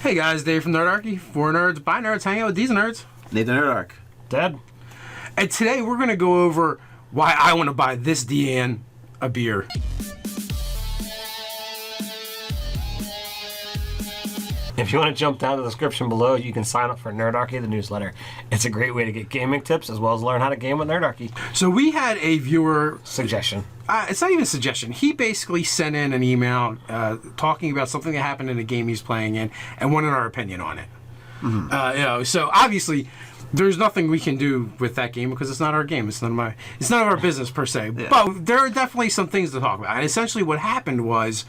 Hey guys, Dave from Nerdarchy. For nerds, by nerds, hang out with these nerds. Nathan Nerdark. Dad. And today we're going to go over why I want to buy this Deanne a beer. If you want to jump down to the description below, you can sign up for Nerdarchy, the newsletter. It's a great way to get gaming tips as well as learn how to game with Nerdarchy. So we had a viewer... Suggestion. It's not even a suggestion. He basically sent in an email talking about something that happened in a game he's playing in and wanted our opinion on it. Mm-hmm. So obviously... There's nothing we can do with that game because it's not our game. It's none of our business per se. Yeah. But there are definitely some things to talk about. And essentially, what happened was,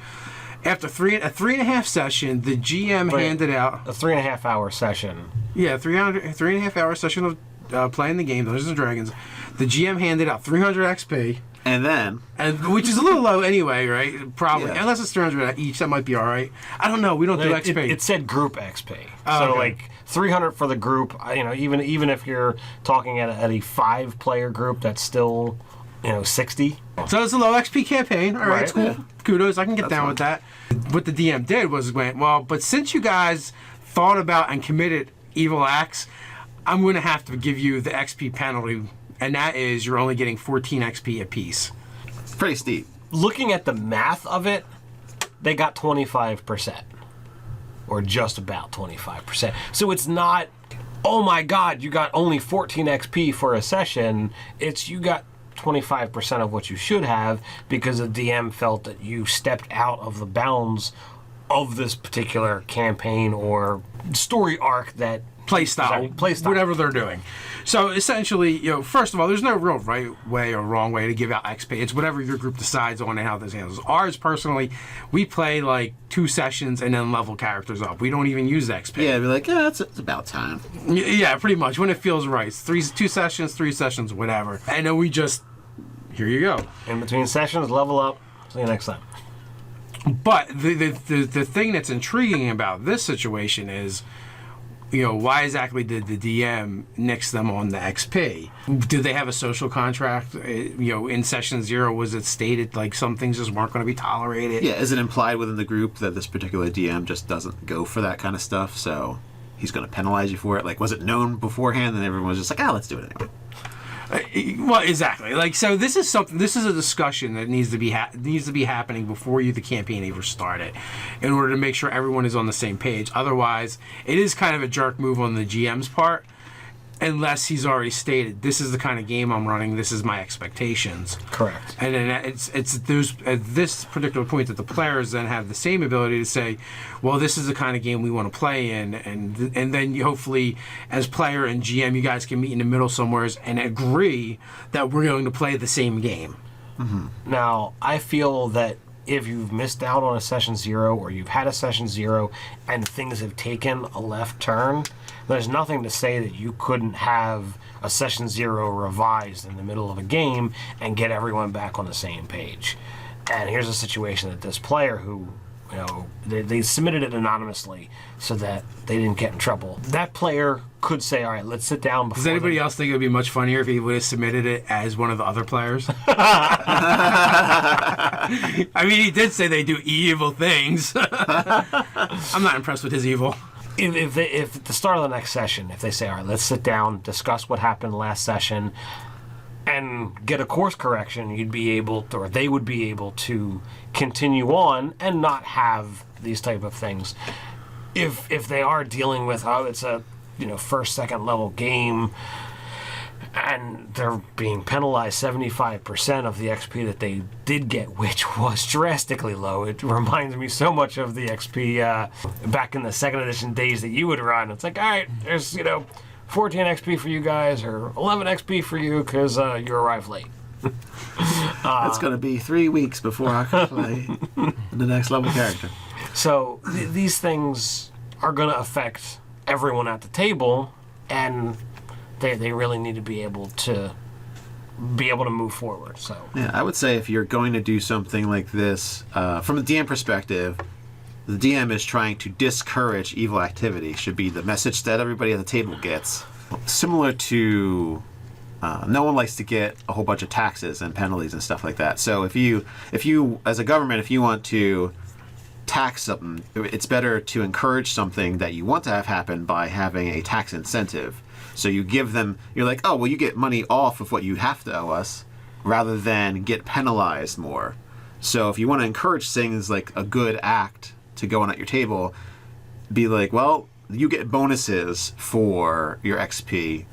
after a 3.5 session, the GM handed out a 3.5 hour session. Yeah, 3.5 hour session of playing the game, Dungeons and Dragons. The GM handed out 300 XP. And then, which is a little low anyway, right? Probably, unless it's 300 each, that might be all right. I don't know. We don't do XP. It said group XP, so like 300 for the group. Even if you're talking at a 5-player group, that's still 60. So it's a low XP campaign. All right, it's cool. Yeah. Kudos, I can get down with that. What the DM did was but since you guys thought about and committed evil acts, I'm going to have to give you the XP penalty. And that is, you're only getting 14 XP apiece. Pretty steep. Looking at the math of it, they got 25%. Or just about 25%. So it's not, oh my god, you got only 14 XP for a session. It's you got 25% of what you should have because the DM felt that you stepped out of the bounds of this particular campaign or story arc that... Playstyle, whatever they're doing. So essentially, first of all, there's no real right way or wrong way to give out XP. It's whatever your group decides on and how this handles. Ours, personally, we play like 2 sessions and then level characters up. We don't even use XP. Yeah, be like, it's about time. Yeah, pretty much when it feels right. It's 2 sessions, 3 sessions, whatever. And then we just, here you go. In between sessions, level up. See you next time. But the thing that's intriguing about this situation is, why exactly did the DM nix them on the XP? Do they have a social contract? In session 0, was it stated like some things just weren't going to be tolerated? Yeah, is it implied within the group that this particular DM just doesn't go for that kind of stuff, so he's going to penalize you for it? Like, was it known beforehand and everyone was just like, let's do it anyway? Well, exactly. Like, so this is something. This is a discussion that needs to be happening before the campaign even started, in order to make sure everyone is on the same page. Otherwise, it is kind of a jerk move on the GM's part, unless he's already stated, "This is the kind of game I'm running. This is my expectations." Correct. And then it's those at this particular point that the players then have the same ability to say, well, this is the kind of game we want to play in, and then you hopefully, as player and GM, you guys can meet in the middle somewhere and agree that we're going to play the same game. Mm-hmm. Now, I feel that if you've missed out on a session 0 or you've had a session 0 and things have taken a left turn, there's nothing to say that you couldn't have a session 0 revised in the middle of a game and get everyone back on the same page. And here's a situation that this player who, they submitted it anonymously so that they didn't get in trouble. That player could say, all right, let's sit down before... Does anybody else think it would be much funnier if he would have submitted it as one of the other players? I mean, he did say they do evil things. I'm not impressed with his evil. If at the start of the next session, if they say, all right, let's sit down, discuss what happened last session, and get a course correction, you'd be able to, or they would be able to continue on and not have these type of things. If they are dealing with, it's a first, second level game, and they're being penalized 75% of the XP that they did get, which was drastically low. It reminds me so much of the XP back in the 2nd edition days that you would run. It's like, all right, there's 14 XP for you guys, or 11 XP for you because you arrived late. It's going to be 3 weeks before I can play the next level character. So these things are going to affect everyone at the table, and they really need to be able to move forward. So yeah, I would say if you're going to do something like this, from a DM perspective, the DM is trying to discourage evil activity, should be the message that everybody at the table gets. Similar to no one likes to get a whole bunch of taxes and penalties and stuff like that. So if you as a government, if you want to tax something. It's better to encourage something that you want to have happen by having a tax incentive. So you give them, you're like, oh, well, you get money off of what you have to owe us, rather than get penalized more. So if you want to encourage things like a good act to go on at your table, be like, well, you get bonuses for your XP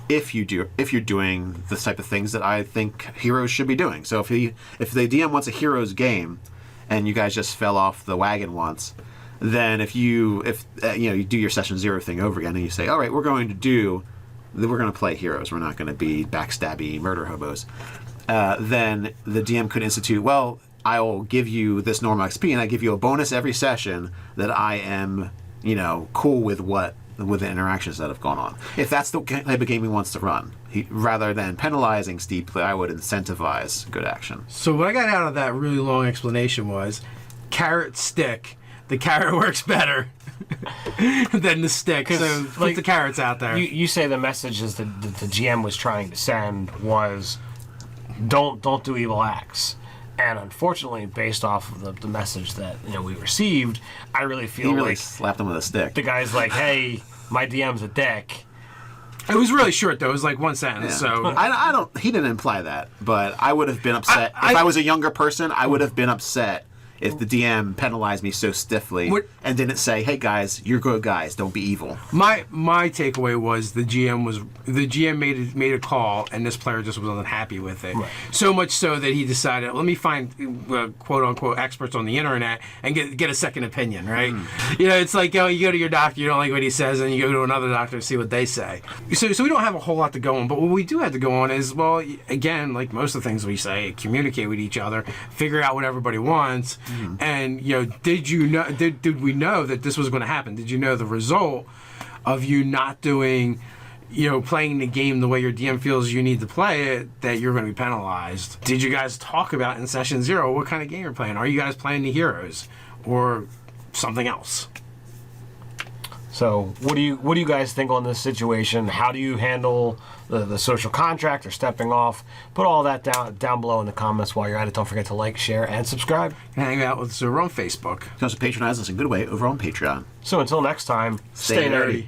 if you're doing the type of things that I think heroes should be doing. So if the DM wants a heroes game, and you guys just fell off the wagon once, then if you do your session 0 thing over again, and you say, all right, we're going to play heroes. We're not going to be backstabby murder hobos. Then the DM could institute, well, I'll give you this normal XP, and I give you a bonus every session that I am, cool with the interactions that have gone on. If that's the type of game he wants to run, rather than penalizing steeply, I would incentivize good action. So what I got out of that really long explanation was carrot stick. The carrot works better than the stick. So put the carrots out there. You say the messages that the GM was trying to send was don't do evil acts. And unfortunately, based off of the message that we received, I really feel he really like slapped him with a stick. The guy's like, "Hey, my DM's a dick." It was really short though. It was like one sentence. Yeah. So I don't. He didn't imply that, but I would have been upset if I was a younger person. I would have been upset if the DM penalized me so stiffly and didn't say, "Hey guys, you're good guys. Don't be evil." My takeaway was the GM made a call and this player just wasn't happy with it. Right. So much so that he decided, let me find quote unquote experts on the internet and get a second opinion. Right? It's like you go to your doctor, you don't like what he says, and you go to another doctor to see what they say. So we don't have a whole lot to go on, but what we do have to go on is, well, again, like most of the things we say, communicate with each other, figure out what everybody wants. And did we know that this was going to happen? Did you know the result of you not doing, playing the game the way your DM feels you need to play it, that you're going to be penalized? Did you guys talk about in session 0 what kind of game you're playing? Are you guys playing the heroes or something else? So what do you guys think on this situation? How do you handle the social contract or stepping off? Put all that down below in the comments. While you're at it, don't forget to like, share, and subscribe. And hang out with us over on Facebook. You can also patronize us in a good way over on Patreon. So until next time, stay nerdy.